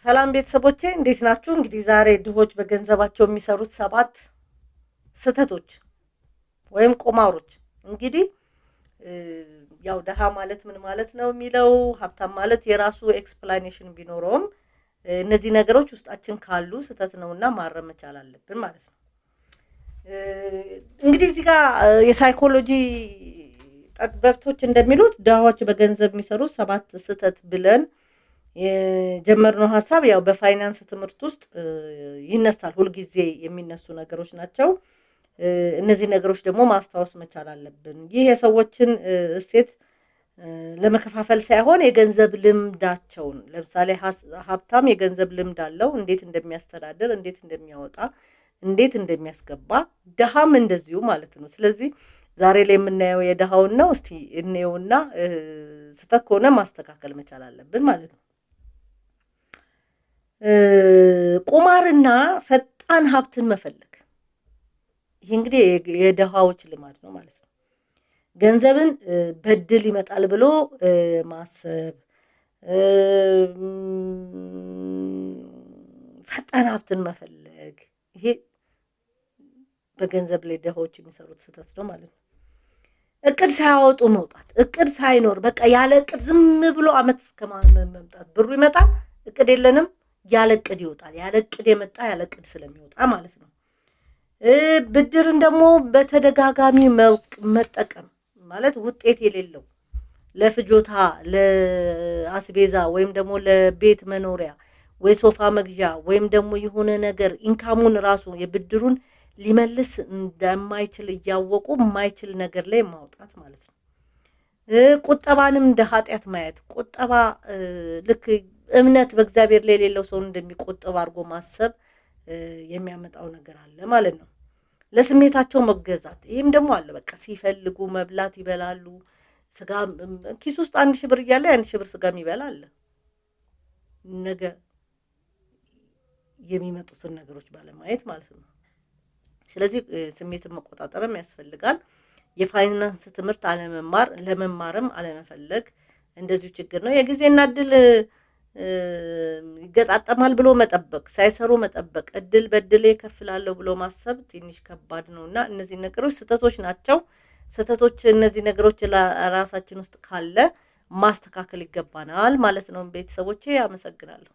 ሰላም ቤተሰቦቼ እንዴት ናችሁ? እንግዲህ ዛሬ ድሆች በገንዘባቸው የሚሰሩት 7 ስህተቶች ወይም ቁማሮች። እንግዲህ ያው ደሃ ማለት ምን ማለት ነው የሚለው ሀብታም ማለት የራሱ ኤክስፕላኔሽን ቢኖረውም እነዚህ ነገሮች ውስጣችን ካሉ ስህተት ነውና ማረም መቻል አለብን ማለት ነው። እንግዲህ እዚህ ጋር የሳይኮሎጂ ጠበብቶች እንደሚሉት ድሆች በገንዘብ የሚሰሩት 7 ስህተት ብለን የጀመርነው ሐሳብ ያው በፋይናንስ ትምህርት ውስጥ ይነሳል። ሁሉ ጊዜ የሚነሱ ነገሮች ናቸው። እነዚህ ነገሮች ደግሞ ማስታወስ መቻል አለብን። ይህ የሰዎችን እሴት ለመከፋፈል ሳይሆን የገንዘብ ልምዳቸውን ለምሳሌ ሀብታም የገንዘብ ልምድ አለው፣ እንዴት እንደሚያስተዳድር፣ እንዴት እንደሚያወጣ፣ እንዴት እንደሚያስገባ፣ ደሃም እንደዚሁ ማለት ነው። ስለዚህ ዛሬ ላይ የምናየው የደሃውን ነው። እስቲ እንየውና ስህተት ከሆነ ማስተካከል መቻል አለብን ማለት ነው። ቁማርና ፈጣን ሀብትን መፈለግ፣ ይሄ እንግዲህ የደሃዎች ልማድ ነው ማለት ነው። ገንዘብን በድል ይመጣል ብሎ ማሰብ፣ ፈጣን ሀብትን መፈለግ፣ ይሄ በገንዘብ ላይ ደሃዎች የሚሰሩት ስህተት ነው ማለት ነው። እቅድ ሳያወጡ መውጣት፣ እቅድ ሳይኖር በቃ ያለ እቅድ ዝም ብሎ አመት እስከማመምጣት ብሩ ይመጣል፣ እቅድ የለንም፣ ያለ እቅድ ይወጣል። ያለ እቅድ የመጣ ያለ እቅድ ስለሚወጣ ማለት ነው። ብድርን ደግሞ በተደጋጋሚ መጠቀም ማለት ውጤት የሌለው ለፍጆታ ለአስቤዛ ወይም ደግሞ ለቤት መኖሪያ ወይ ሶፋ መግዣ ወይም ደግሞ የሆነ ነገር ኢንካሙን ራሱ የብድሩን ሊመልስ እንደማይችል እያወቁ የማይችል ነገር ላይ ማውጣት ማለት ነው። ቁጠባንም እንደ ኃጢአት ማየት፣ ቁጠባ ልክ እምነት በእግዚአብሔር ላይ የሌለው ሰው እንደሚቆጠብ አድርጎ ማሰብ የሚያመጣው ነገር አለ ማለት ነው። ለስሜታቸው መገዛት፣ ይህም ደግሞ አለ። በቃ ሲፈልጉ መብላት ይበላሉ። ስጋ ኪስ ውስጥ 1000 ብር እያለ 1000 ብር ስጋ የሚበላ አለ። ነገ የሚመጡትን ነገሮች ባለማየት ማለት ነው። ስለዚህ ስሜትን መቆጣጠርም ያስፈልጋል። የፋይናንስ ትምህርት ለመማርም አለመፈለግ እንደዚሁ ችግር ነው። የጊዜና እድል ይገጣጠማል ብሎ መጠበቅ፣ ሳይሰሩ መጠበቅ፣ እድል በድል ይከፍላለሁ ብሎ ማሰብ ትንሽ ከባድ ነውና እነዚህ ነገሮች ስህተቶች ናቸው። ስህተቶች እነዚህ ነገሮች ራሳችን ውስጥ ካለ ማስተካከል ይገባናል ማለት ነው። ቤተሰቦቼ አመሰግናለሁ።